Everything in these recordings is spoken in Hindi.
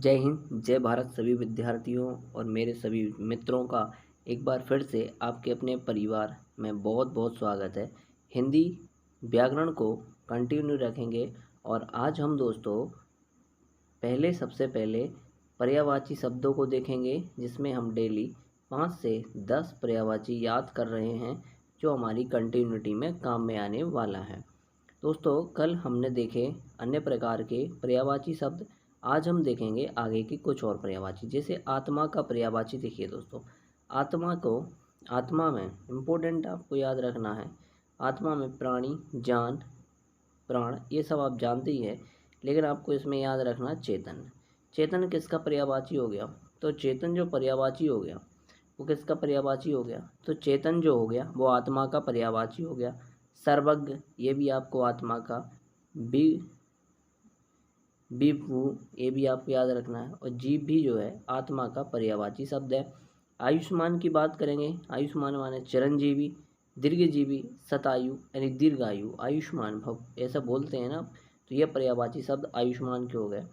जय हिंद, जय भारत सभी विद्यार्थियों और मेरे सभी मित्रों का एक बार फिर से आपके अपने परिवार में बहुत बहुत स्वागत है। हिंदी व्याकरण को कंटिन्यू रखेंगे और आज हम दोस्तों सबसे पहले पर्यायवाची शब्दों को देखेंगे, जिसमें हम डेली 5 से 10 पर्यायवाची याद कर रहे हैं जो हमारी कंटिन्यूटी में काम में आने वाला है। दोस्तों, कल हमने देखे अन्य प्रकार के पर्यायवाची शब्द। आज हम देखेंगे आगे की कुछ और पर्यायवाची। जैसे आत्मा का पर्यायवाची देखिए दोस्तों, आत्मा में इम्पोर्टेंट आपको याद रखना है। आत्मा में प्राणी, जान, प्राण ये सब आप जानते ही हैं, लेकिन आपको इसमें याद रखना चेतन। चेतन किसका पर्यायवाची हो गया? तो चेतन जो पर्यायवाची हो गया वो किसका पर्यायवाची हो गया? तो चेतन जो हो गया वो आत्मा का पर्यायवाची हो गया। सर्वज्ञ ये भी आपको आत्मा का, विभु ये भी आपको याद रखना है, और जीव भी जो है आत्मा का पर्यायवाची शब्द है। आयुष्मान की बात करेंगे। आयुष्मान माने चिरंजीवी, दीर्घजीवी, शतायु यानी दीर्घायु, आयुष्मान भव ऐसा बोलते हैं ना, तो यह पर्यायवाची शब्द आयुष्मान के हो गए।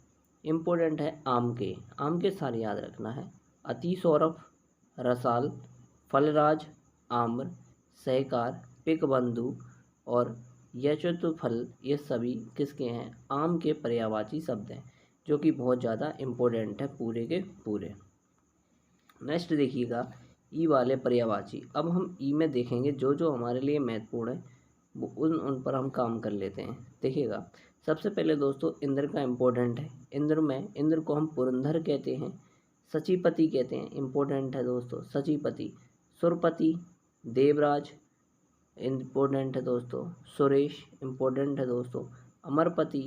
इम्पोर्टेंट है आम के सारे याद रखना है। अति सौरभ, रसाल, फलराज, आम्र, सहकार, पिकबंधु और यशोत्फल ये सभी किसके हैं? आम के पर्यायवाची शब्द हैं, जो कि बहुत ज़्यादा इम्पोर्टेंट है पूरे के पूरे। नेक्स्ट देखिएगा ई वाले पर्यायवाची। अब हम ई में देखेंगे जो जो हमारे लिए महत्वपूर्ण है, वो उन पर हम काम कर लेते हैं। देखिएगा, सबसे पहले दोस्तों इंद्र का इम्पोर्टेंट है। इंद्र को हम पुरंदर कहते हैं, सचिपति कहते हैं। इम्पोर्टेंट है दोस्तों सचिपति। सुरपति, देवराज इम्पोर्टेंट है दोस्तों। सुरेश इम्पोर्टेंट है दोस्तों। अमरपति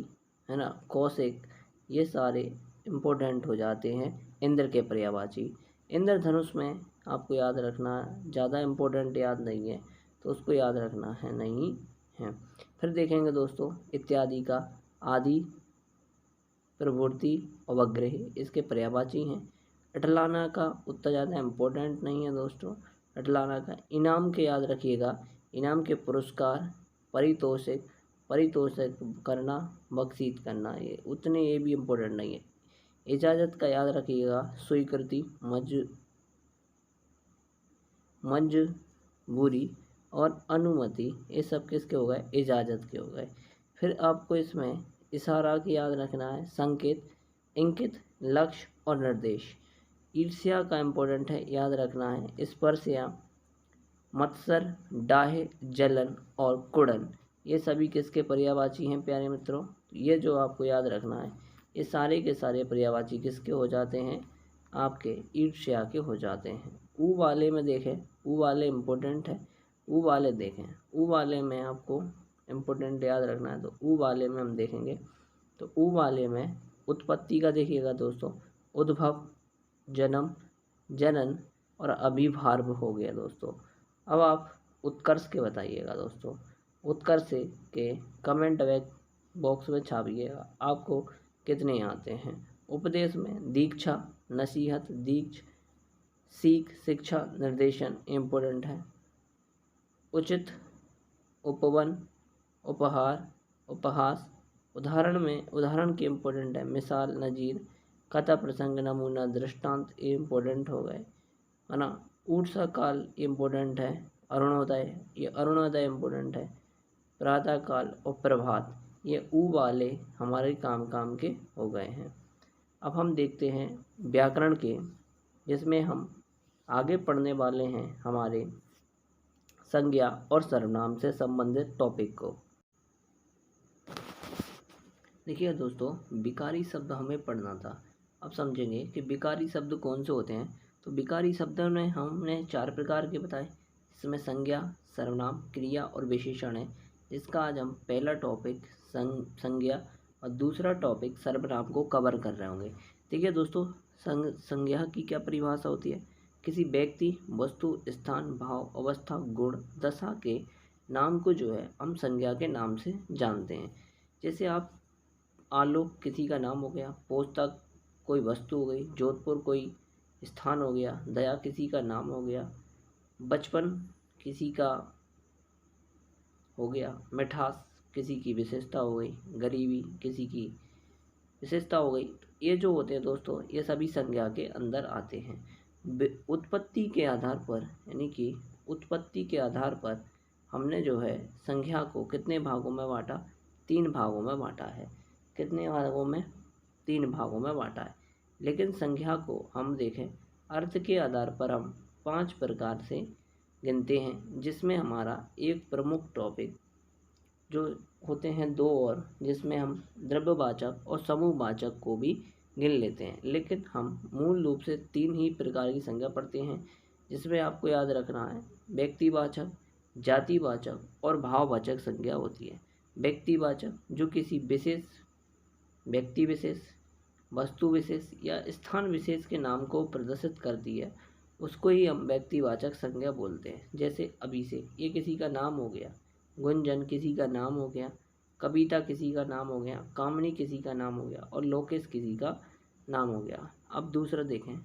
है ना, कौशिक, ये सारे इम्पोर्टेंट हो जाते हैं इंद्र के पर्यायवाची। इंद्रधनुष में आपको याद रखना, ज़्यादा इम्पोर्टेंट याद नहीं है तो उसको याद रखना है नहीं है। फिर देखेंगे दोस्तों इत्यादि का, आदि, प्रवृत्ति, अवग्रह इसके पर्यायवाची हैं। अटलाना का उतना ज़्यादा इम्पोर्टेंट नहीं है दोस्तों। अटलाना का इनाम के याद रखिएगा। इनाम के पुरस्कार, परितोषिक करना, बख्शीश करना, ये भी इम्पोर्टेंट नहीं है। इजाज़त का याद रखिएगा। स्वीकृति, मजबूरी और अनुमति ये सब किसके हो गए? इजाज़त के हो गए। फिर आपको इसमें इशारा की याद रखना है। संकेत, इंगित, लक्ष्य और निर्देश। ईर्ष्या का इम्पोर्टेंट है, याद रखना है। स्पर्श या मत्सर, डाहे, जलन और कुड़न ये सभी किसके पर्यायवाची हैं प्यारे मित्रों? ये जो आपको याद रखना है, ये सारे के सारे पर्यायवाची किसके हो जाते हैं? आपके ईर्ष्या के हो जाते हैं। ऊ वाले में देखें, ऊ वाले इम्पोर्टेंट है। ऊ वाले देखें, ऊ वाले में आपको इम्पोर्टेंट याद रखना है। तो ऊ वाले में हम देखेंगे, तो ऊ वाले में उत्पत्ति का देखिएगा दोस्तों। उद्भव, जन्म, जनन और अभिभार्व हो गया दोस्तों। अब आप उत्कर्ष के बताइएगा दोस्तों। उत्कर्ष के कमेंट बॉक्स में छापिएगा, आपको कितने आते हैं। उपदेश में दीक्षा, नसीहत, सीख, शिक्षा, निर्देशन इम्पोर्टेंट है। उचित, उपवन, उपहार, उपहास। उदाहरण के इम्पोर्टेंट है। मिसाल, नज़ीर, कथा, प्रसंग, नमूना, दृष्टांत ये इम्पोर्टेंट हो गए, है ना। ऊर्सा काल इम्पोर्टेंट है। अरुणोदय इम्पोर्टेंट है। प्रातः काल और प्रभात ये ऊ वाले हमारे काम के हो गए हैं। अब हम देखते हैं व्याकरण के, जिसमें हम आगे पढ़ने वाले हैं हमारे संज्ञा और सर्वनाम से संबंधित टॉपिक को। देखिए दोस्तों, विकारी शब्द हमें पढ़ना था। अब समझेंगे कि विकारी शब्द कौन से होते हैं। तो विकारी शब्दों में हमने 4 प्रकार के बताए, इसमें संज्ञा, सर्वनाम, क्रिया और विशेषण है। जिसका आज हम पहला टॉपिक संज्ञा और दूसरा टॉपिक सर्वनाम को कवर कर रहे होंगे। देखिए दोस्तों, संज्ञा की क्या परिभाषा होती है? किसी व्यक्ति, वस्तु, स्थान, भाव, अवस्था, गुण, दशा के नाम को जो है हम संज्ञा के नाम से जानते हैं। जैसे आप आलोक किसी का नाम हो गया, पुस्तक कोई वस्तु हो गई, जोधपुर कोई स्थान हो गया, दया किसी का नाम हो गया, बचपन किसी का हो गया, मिठास किसी की विशेषता हो गई, गरीबी किसी की विशेषता हो गई। ये जो होते हैं दोस्तों, ये सभी संज्ञा के अंदर आते हैं। उत्पत्ति के आधार पर, यानी कि उत्पत्ति के आधार पर हमने जो है संज्ञा को कितने भागों में बांटा, 3 भागों में बांटा है। कितने भागों में, 3 भागों में बांटा है। लेकिन संज्ञा को हम देखें अर्थ के आधार पर हम 5 प्रकार से गिनते हैं, जिसमें हमारा एक प्रमुख टॉपिक जो होते हैं 2 और, जिसमें हम द्रव्यवाचक और समूहवाचक को भी गिन लेते हैं। लेकिन हम मूल रूप से 3 ही प्रकार की संज्ञा पढ़ते हैं, जिसमें आपको याद रखना है व्यक्तिवाचक, जातिवाचक और भाववाचक संज्ञा होती है। व्यक्तिवाचक जो किसी विशेष व्यक्ति विशेष, वस्तु विशेष या स्थान विशेष के नाम को प्रदर्शित करती है, उसको ही हम व्यक्तिवाचक संज्ञा बोलते हैं। जैसे अभिषेक, ये किसी का नाम हो गया। गुंजन किसी का नाम हो गया। कविता किसी का नाम हो गया। कामनी किसी का नाम हो गया। और लोकेश किसी का नाम हो गया। अब दूसरा देखें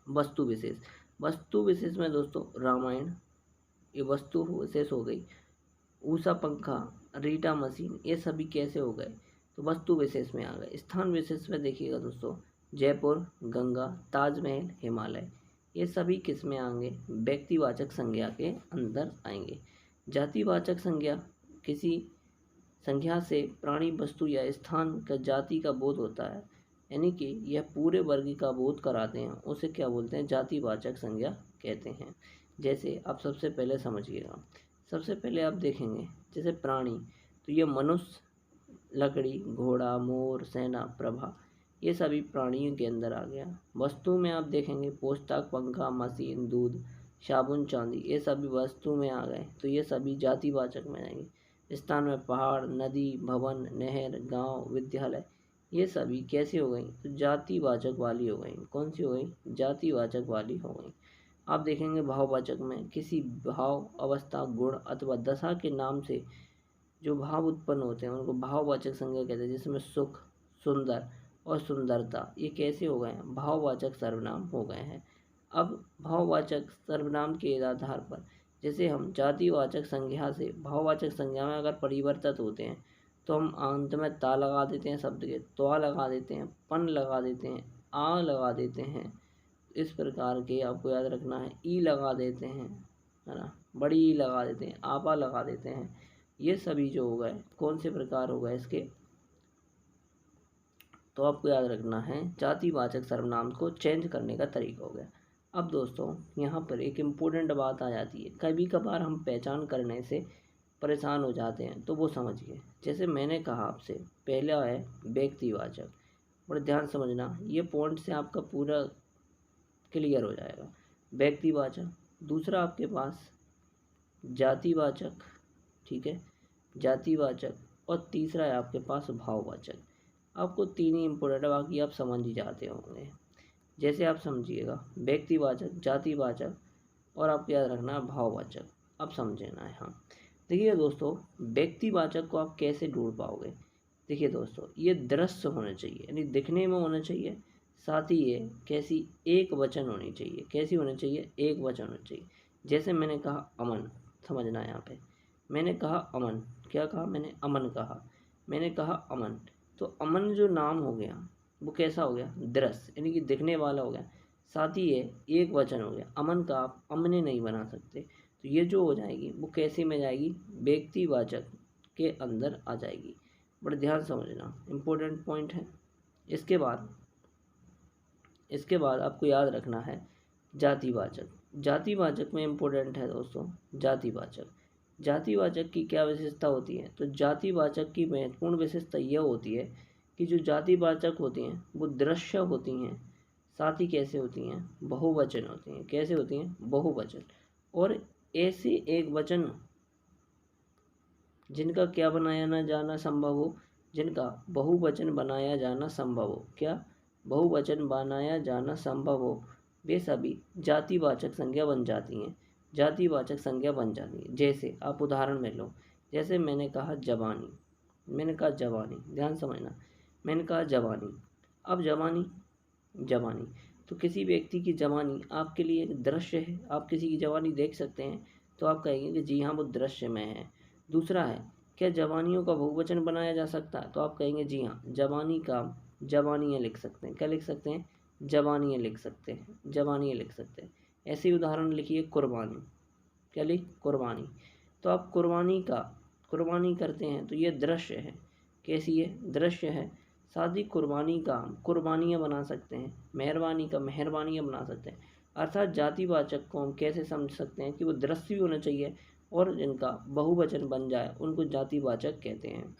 वस्तु विशेष। वस्तु विशेष में दोस्तों रामायण ये वस्तु विशेष हो गई। उषा पंखा, रीटा मशीन, ये सभी कैसे हो गए, तो वस्तु विशेष में आ गए। स्थान विशेष में देखिएगा दोस्तों, जयपुर, गंगा, ताजमहल, हिमालय, ये सभी किस में आएंगे, व्यक्तिवाचक संज्ञा के अंदर आएंगे। जातिवाचक संज्ञा, किसी संज्ञा से प्राणी, वस्तु या स्थान का जाति का बोध होता है, यानी कि यह पूरे वर्ग का बोध कराते हैं, उसे क्या बोलते हैं, जातिवाचक संज्ञा कहते हैं। जैसे आप सबसे पहले समझिएगा, सबसे पहले आप देखेंगे जैसे प्राणी, तो ये मनुष्य, लकड़ी, घोड़ा, मोर, सेना, प्रभा, ये सभी प्राणियों के अंदर आ गया। वस्तु में आप देखेंगे पुस्तक, पंखा, मशीन, दूध, साबुन, चांदी, ये सभी वस्तु में आ गए, तो ये सभी जातिवाचक में आएंगे। स्थान में पहाड़, नदी, भवन, नहर, गांव, विद्यालय, ये सभी कैसे हो गई, तो जातिवाचक वाली हो गई। कौन सी हो गई, जातिवाचक वाली हो गई। आप देखेंगे भाववाचक में किसी भाव, अवस्था, गुण अथवा दशा के नाम से जो भाव उत्पन्न होते हैं उनको भाववाचक संज्ञा कहते हैं, जिसमें सुख, सुंदर और सुंदरता, ये कैसे हो गए हैं, भाववाचक सर्वनाम हो गए हैं। अब भाववाचक सर्वनाम के आधार पर जैसे हम जातिवाचक संज्ञा से भाववाचक संज्ञा में अगर परिवर्तित होते हैं, तो हम अंत में ता लगा देते हैं, शब्द के त्वा लगा देते हैं, पन लगा देते हैं, आ लगा देते हैं, इस प्रकार के आपको याद रखना है। ई लगा देते हैं, है ना, बड़ी ई लगा देते हैं, आपा लगा देते हैं। ये सभी जो हो गए कौन से प्रकार हो गए इसके, तो आपको याद रखना है जातिवाचक सर्वनाम को चेंज करने का तरीका हो गया। अब दोस्तों यहाँ पर एक इम्पोर्टेंट बात आ जाती है, कभी कभार हम पहचान करने से परेशान हो जाते हैं, तो वो समझिए। जैसे मैंने कहा आपसे, पहला है व्यक्तिवाचक, बड़े ध्यान समझना, ये पॉइंट से आपका पूरा क्लियर हो जाएगा। व्यक्तिवाचक, दूसरा आपके पास जातिवाचक, ठीक है, जातिवाचक, और तीसरा है आपके पास भाववाचक। आपको 3 ही इम्पोर्टेंट है, बाकी आप समझ ही जाते होंगे। जैसे आप समझिएगा व्यक्तिवाचक, जातिवाचक और आप याद रखना भाववाचक। अब समझना है। हाँ देखिए दोस्तों, व्यक्तिवाचक को आप कैसे ढूंढ पाओगे, देखिए दोस्तों, ये दृश्य होना चाहिए, यानी दिखने में होना चाहिए, साथ ही ये कैसी, एक वचन होनी चाहिए। कैसी होनी चाहिए, एक वचन होना चाहिए। जैसे मैंने कहा अमन, समझना है यहाँ पे, मैंने कहा अमन, क्या कहा मैंने, अमन कहा, मैंने कहा अमन, तो अमन जो नाम हो गया वो कैसा हो गया, दृश्य, यानी कि दिखने वाला हो गया, साथ ही ये एक वचन हो गया। अमन का आप अमने नहीं बना सकते, तो ये जो हो जाएगी वो कैसे में जाएगी, व्यक्तिवाचक के अंदर आ जाएगी। बड़े ध्यान समझना, इम्पोर्टेंट पॉइंट है। इसके बाद आपको याद रखना है जातिवाचक। जातिवाचक में इम्पोर्टेंट है दोस्तों जातिवाचक। जातिवाचक की क्या विशेषता होती है, तो जातिवाचक की महत्वपूर्ण विशेषता यह होती है कि जो जातिवाचक होती हैं वो दृश्य होती हैं, साथ ही कैसे होती हैं, बहुवचन होती हैं। कैसे होती हैं, बहुवचन, और ऐसे एक वचन जिनका क्या बनाया ना जाना संभव हो, जिनका बहुवचन बनाया जाना संभव हो, क्या बहुवचन बनाया जाना संभव हो, वे सभी जातिवाचक संज्ञा बन जाती हैं, जातिवाचक संज्ञा बन जाती है। जैसे आप उदाहरण में लो, जैसे मैंने कहा जवानी, मैंने कहा जवानी, ध्यान समझना, मैंने कहा जवानी। अब जवानी, जवानी, तो किसी व्यक्ति की जवानी आपके लिए एक दृश्य है, आप किसी की जवानी देख सकते हैं, तो आप कहेंगे कि जी हाँ वो दृश्य में है। दूसरा है, क्या जवानियों का बहुवचन बनाया जा सकता है, तो आप कहेंगे जी हाँ, जवानी का जबानियाँ लिख सकते हैं। क्या लिख सकते हैं? जबानियाँ लिख सकते हैं, जबानियाँ लिख सकते हैं। ऐसे ही उदाहरण लिखिए कुर्बानी। क्या लिख? कुर्बानी। तो आप कुर्बानी करते हैं तो ये दृश्य है। कैसी है? दृश्य है। साथ ही कुर्बानी का हम कुर्बानियाँ बना सकते हैं, मेहरबानी का मेहरबानियाँ बना सकते हैं। अर्थात जातिवाचक को हम कैसे समझ सकते हैं कि वो दृश्य भी होना चाहिए और जिनका बहुवचन बन जाए उनको जातिवाचक कहते हैं।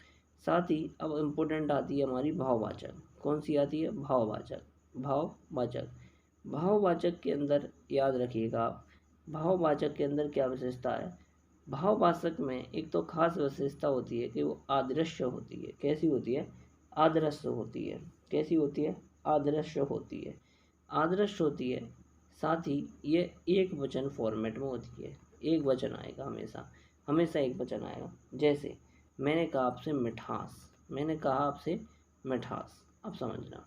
साथ ही अब इम्पोर्टेंट आती है हमारी भाववाचक। कौन सी आती है? भाववाचक। भाववाचक भाववाचक के अंदर याद रखिएगा आप, भाववाचक के अंदर क्या विशेषता है? भाववाचक में एक तो खास विशेषता होती है कि वो आदृश्य होती है। कैसी होती है? आदृश्य होती है। कैसी होती है? आदृश्य होती है। आदर्श होती है। साथ ही ये एक वचन फॉर्मेट में होती है। एक वचन आएगा हमेशा, हमेशा एक वचन आएगा। जैसे मैंने कहा आपसे मिठास, मैंने कहा आपसे मिठास। अब समझना,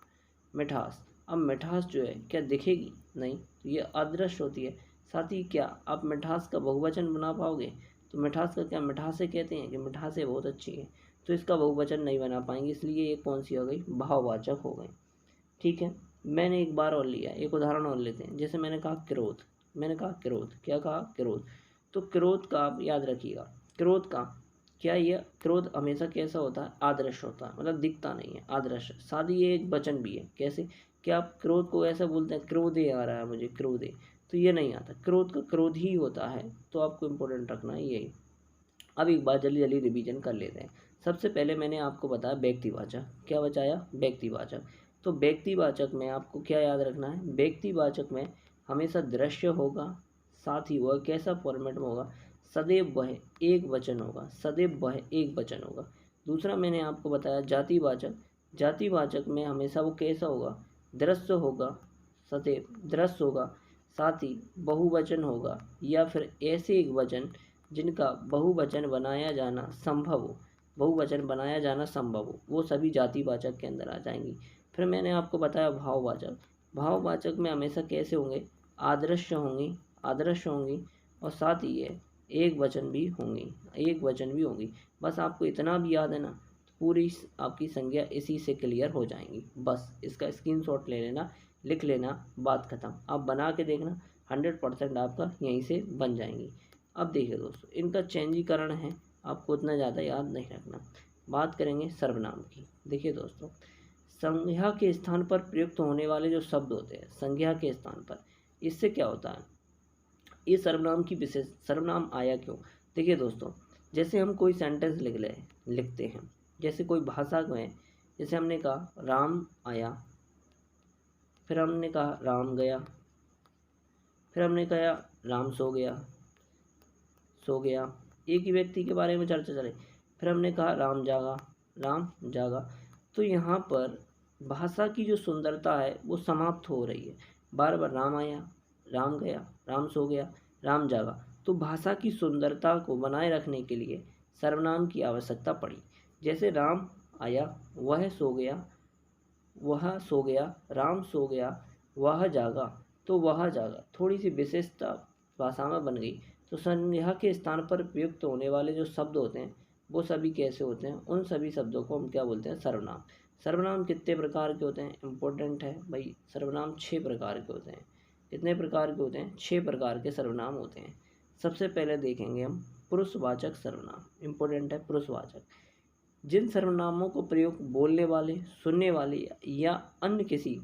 मिठास। अब मिठास जो है क्या दिखेगी? नहीं, तो ये अदृश्य होती है। साथ ही क्या आप मिठास का बहुवचन बना पाओगे? तो मिठास का क्या मिठासे कहते हैं कि मिठासे बहुत अच्छी है, तो इसका बहुवचन नहीं बना पाएंगे, इसलिए ये कौन सी हो गई? भाववाचक हो गई। ठीक है, मैंने एक बार और लिया, एक उदाहरण और लेते हैं। जैसे मैंने कहा क्रोध, मैंने कहा क्रोध। क्या कहा? क्रोध। तो क्रोध का आप याद रखिएगा, क्रोध का क्या, ये क्रोध हमेशा कैसा होता है? आदर्श होता है, मतलब दिखता नहीं है, आदर्श। साथ ही ये एक वचन भी है। कैसे? क्या आप क्रोध को ऐसा बोलते हैं क्रोधे आ रहा है मुझे, क्रोधे, तो ये नहीं आता। क्रोध का क्रोध ही होता है। तो आपको इम्पोर्टेंट रखना है यही। अब एक बार जल्दी जल्दी रिवीजन कर लेते हैं। सबसे पहले मैंने आपको बताया व्यक्तिवाचक। क्या बचाया? व्यक्तिवाचक। तो व्यक्तिवाचक में आपको क्या याद रखना है? व्यक्तिवाचक में हमेशा दृश्य होगा। साथ ही वह कैसा फॉर्मेट में होगा? सदैव वह एक वचन होगा, सदैव वह एक वचन होगा। दूसरा मैंने आपको बताया जातिवाचक। जातिवाचक में हमेशा वो कैसा होगा? दृश्य होगा, सदैव दृश्य होगा। साथ ही बहुवचन होगा या फिर ऐसे एक वचन जिनका बहुवचन बनाया जाना संभव हो, बहुवचन बनाया जाना संभव हो, वो सभी जातिवाचक के अंदर आ जाएंगी। फिर मैंने आपको बताया भाववाचक। भाववाचक में हमेशा कैसे होंगे? आदर्श होंगी, आदर्श होंगी। और साथ ही ये एक वचन भी होंगी, एक वचन भी होंगी। बस आपको इतना भी याद है ना, तो पूरी आपकी संज्ञा इसी से क्लियर हो जाएंगी। बस इसका स्क्रीनशॉट ले लेना, लिख लेना, बात खत्म। आप बना के देखना, 100% आपका यहीं से बन जाएंगी। अब देखिए दोस्तों, इनका चेंजीकरण है, आपको उतना ज़्यादा याद नहीं रखना। बात करेंगे सर्वनाम की। देखिए दोस्तों, संज्ञा के स्थान पर प्रयुक्त होने वाले जो शब्द होते हैं, संज्ञा के स्थान पर, इससे क्या होता है? ये सर्वनाम की विशेष, सर्वनाम आया क्यों? देखिए दोस्तों, जैसे हम कोई सेंटेंस लिखते हैं, जैसे कोई भाषा में, जैसे हमने कहा राम आया, फिर हमने कहा राम गया, फिर हमने कहा राम सो गया, सो गया, एक ही व्यक्ति के बारे में चर्चा चले। फिर हमने कहा राम जागा, राम जागा। तो यहाँ पर भाषा की जो सुंदरता है वो समाप्त हो रही है। बार बार राम आया, राम गया, राम सो गया, राम जागा। तो भाषा की सुंदरता को बनाए रखने के लिए सर्वनाम की आवश्यकता पड़ी। जैसे राम आया, वह सो गया, वह सो गया, राम सो गया, वह जागा, तो वह जागा थोड़ी सी विशेषता भाषा में बन गई। तो संज्ञा के स्थान पर प्रयुक्त होने वाले जो शब्द होते हैं वो सभी कैसे होते हैं? उन सभी शब्दों को हम क्या बोलते हैं? सर्वनाम। सर्वनाम कितने प्रकार के होते हैं? इम्पोर्टेंट है भाई, सर्वनाम 6 प्रकार के होते हैं। कितने प्रकार के होते हैं? 6 प्रकार के सर्वनाम होते हैं। सबसे पहले देखेंगे हम पुरुषवाचक सर्वनाम। इम्पोर्टेंट है पुरुषवाचक। जिन सर्वनामों को प्रयोग बोलने वाले, सुनने वाले या अन्य किसी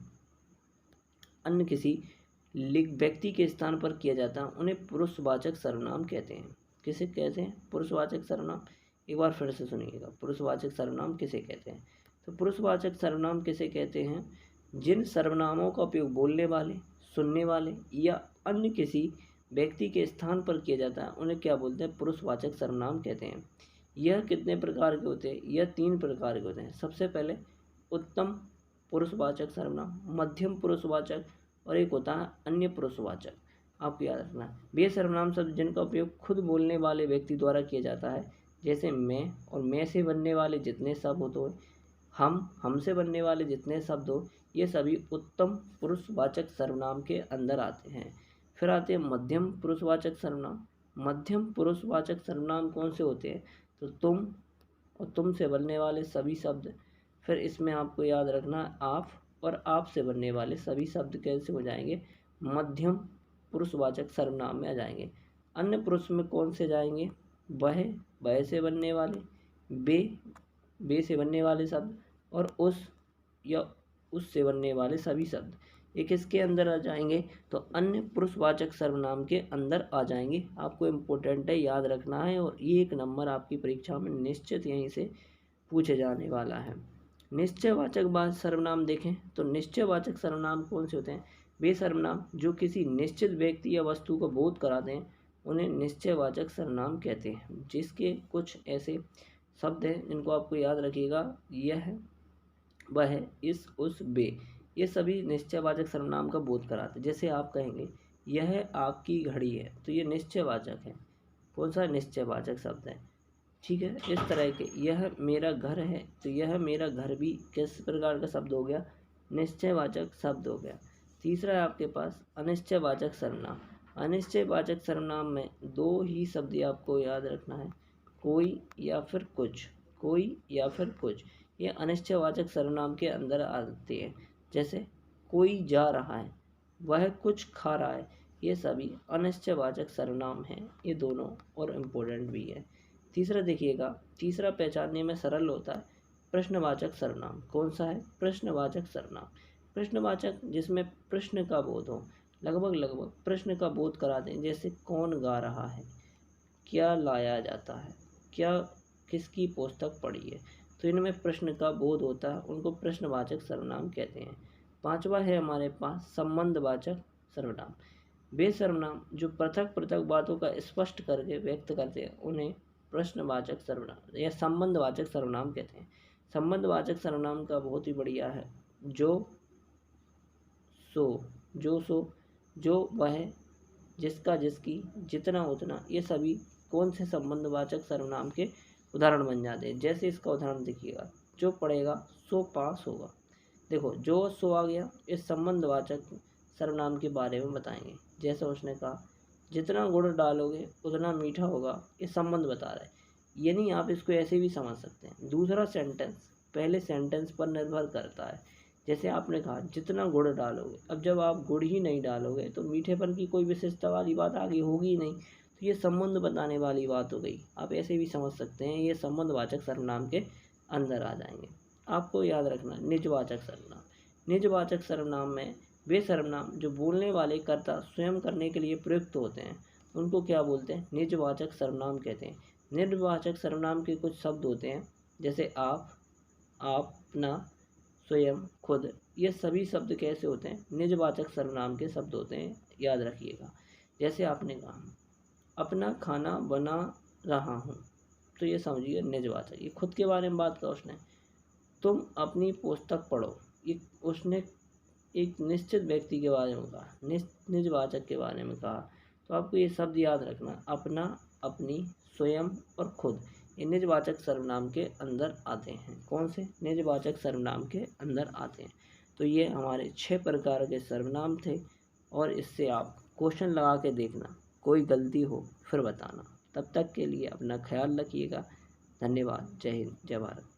व्यक्ति के स्थान पर किया जाता है उन्हें पुरुषवाचक सर्वनाम कहते हैं। किसे कहते हैं? पुरुषवाचक सर्वनाम। एक बार फिर से सुनिएगा, पुरुषवाचक सर्वनाम किसे कहते हैं? तो पुरुषवाचक सर्वनाम किसे कहते हैं? जिन सर्वनामों का उपयोग बोलने वाले, सुनने वाले या अन्य किसी व्यक्ति के स्थान पर किया जाता है उन्हें क्या बोलते हैं? पुरुषवाचक सर्वनाम कहते हैं। यह कितने प्रकार के होते हैं? यह 3 प्रकार के होते हैं। सबसे पहले उत्तम पुरुषवाचक सर्वनाम, मध्यम पुरुषवाचक और एक होता है अन्य पुरुषवाचक। आपको याद रखना है वे सर्वनाम शब्द जिनका उपयोग खुद बोलने वाले व्यक्ति द्वारा किया जाता है, जैसे मैं और मैं से बनने वाले जितने शब्द हो, हमसे बनने वाले जितने शब्द हो, ये सभी उत्तम पुरुषवाचक सर्वनाम के अंदर आते हैं। फिर आते हैं मध्यम पुरुषवाचक सर्वनाम। मध्यम पुरुषवाचक सर्वनाम कौन से होते हैं? तो तुम और तुम से बनने वाले सभी शब्द। फिर इसमें आपको याद रखना आप और आप से बनने वाले सभी शब्द कैसे हो जाएंगे, मध्यम पुरुषवाचक सर्वनाम में आ जाएंगे। अन्य पुरुष में कौन से जाएंगे, वह से बनने वाले, बे से बनने वाले शब्द, और उस या उससे बनने वाले सभी शब्द ये किसके अंदर आ जाएंगे, तो अन्य पुरुषवाचक सर्वनाम के अंदर आ जाएंगे। आपको इम्पोर्टेंट है, याद रखना है, और ये 1 नंबर आपकी परीक्षा में निश्चित यहीं से पूछे जाने वाला है। निश्चयवाचक सर्वनाम देखें तो निश्चयवाचक सर्वनाम कौन से होते हैं, वे सर्वनाम जो किसी निश्चित व्यक्ति या वस्तु को बोध कराते हैं उन्हें निश्चयवाचक सर्वनाम कहते हैं। जिसके कुछ ऐसे शब्द हैं जिनको आपको याद रखिएगा, यह, वह, इस, उस, बे, ये सभी निश्चयवाचक सर्वनाम का बोध कराते हैं। जैसे आप कहेंगे यह आपकी घड़ी है, तो ये निश्चयवाचक है, कौन सा निश्चयवाचक शब्द है, ठीक है। इस तरह के यह मेरा घर है, तो यह मेरा घर भी किस प्रकार का शब्द हो गया, निश्चयवाचक शब्द हो गया। तीसरा है आपके पास अनिश्चयवाचक सर्वनाम। अनिश्चयवाचक सर्वनाम में 2 ही शब्द आपको याद रखना है, कोई या फिर कुछ, कोई या फिर कुछ, ये अनिश्चयवाचक सर्वनाम के अंदर आते हैं। जैसे कोई जा रहा है, वह कुछ खा रहा है, ये सभी अनिश्चयवाचक सर्वनाम हैं, ये दोनों और इम्पोर्टेंट भी है। तीसरा देखिएगा, तीसरा पहचानने में सरल होता है प्रश्नवाचक सर्वनाम। कौन सा है, प्रश्नवाचक सर्वनाम। प्रश्नवाचक जिसमें प्रश्न का बोध हो, लगभग प्रश्न का बोध करा दें। जैसे कौन गा रहा है, क्या लाया जाता है, क्या किसकी पुस्तक पढ़ी है, तो इनमें प्रश्न का बोध होता है, उनको प्रश्नवाचक सर्वनाम कहते हैं। 5वां है हमारे पास संबंधवाचक सर्वनाम। वे सर्वनाम जो पृथक पृथक बातों का स्पष्ट करके व्यक्त करते हैं उन्हें प्रश्नवाचक सर्वनाम या संबंधवाचक सर्वनाम कहते हैं। संबंधवाचक सर्वनाम का बहुत ही बढ़िया है जो, सो, जो, वह, जिसका, जिसकी, जितना, उतना, ये सभी कौन से संबंधवाचक सर्वनाम के उदाहरण बन जाते हैं। जैसे इसका उदाहरण देखिएगा, जो पढ़ेगा सो पास होगा। देखो जो, सो आ गया, इस संबंधवाचक सर्वनाम के बारे में बताएंगे। जैसे उसने कहा जितना गुड़ डालोगे उतना मीठा होगा, ये संबंध बता रहा है। यानी आप इसको ऐसे भी समझ सकते हैं, दूसरा सेंटेंस पहले सेंटेंस पर निर्भर करता है। जैसे आपने कहा जितना गुड़ डालोगे, अब जब आप गुड़ ही नहीं डालोगे तो मीठेपन की कोई विशेषता वाली बात आगे होगी ही नहीं, तो ये संबंध बताने वाली बात हो गई। आप ऐसे भी समझ सकते हैं, ये संबंधवाचक सर्वनाम के अंदर आ जाएंगे। आपको याद रखना निजवाचक सर्वनाम। निजवाचक सर्वनाम में वे सर्वनाम जो बोलने वाले कर्ता स्वयं करने के लिए प्रयुक्त होते हैं उनको क्या बोलते हैं, निजवाचक सर्वनाम कहते हैं। निजवाचक सर्वनाम के कुछ शब्द होते हैं जैसे आप, अपना, स्वयं, खुद, ये सभी शब्द कैसे होते हैं, निजवाचक सर्वनाम के शब्द होते हैं, याद रखिएगा। जैसे आपने कहा अपना खाना बना रहा हूँ, तो ये समझिए निजवाचक, ये खुद के बारे में बात कहा उसने। तुम अपनी पुस्तक पढ़ो, ये उसने एक निश्चित व्यक्ति के बारे में कहा, निजवाचक के बारे में कहा। तो आपको ये शब्द याद रखना, अपना, अपनी, स्वयं और खुद, ये निजवाचक सर्वनाम के अंदर आते हैं। कौन से, निजवाचक सर्वनाम के अंदर आते हैं। तो ये हमारे 6 प्रकार के सर्वनाम थे, और इससे आप क्वेश्चन लगा के देखना, कोई गलती हो फिर बताना। तब तक के लिए अपना ख्याल रखिएगा। धन्यवाद। जय हिंद, जय भारत।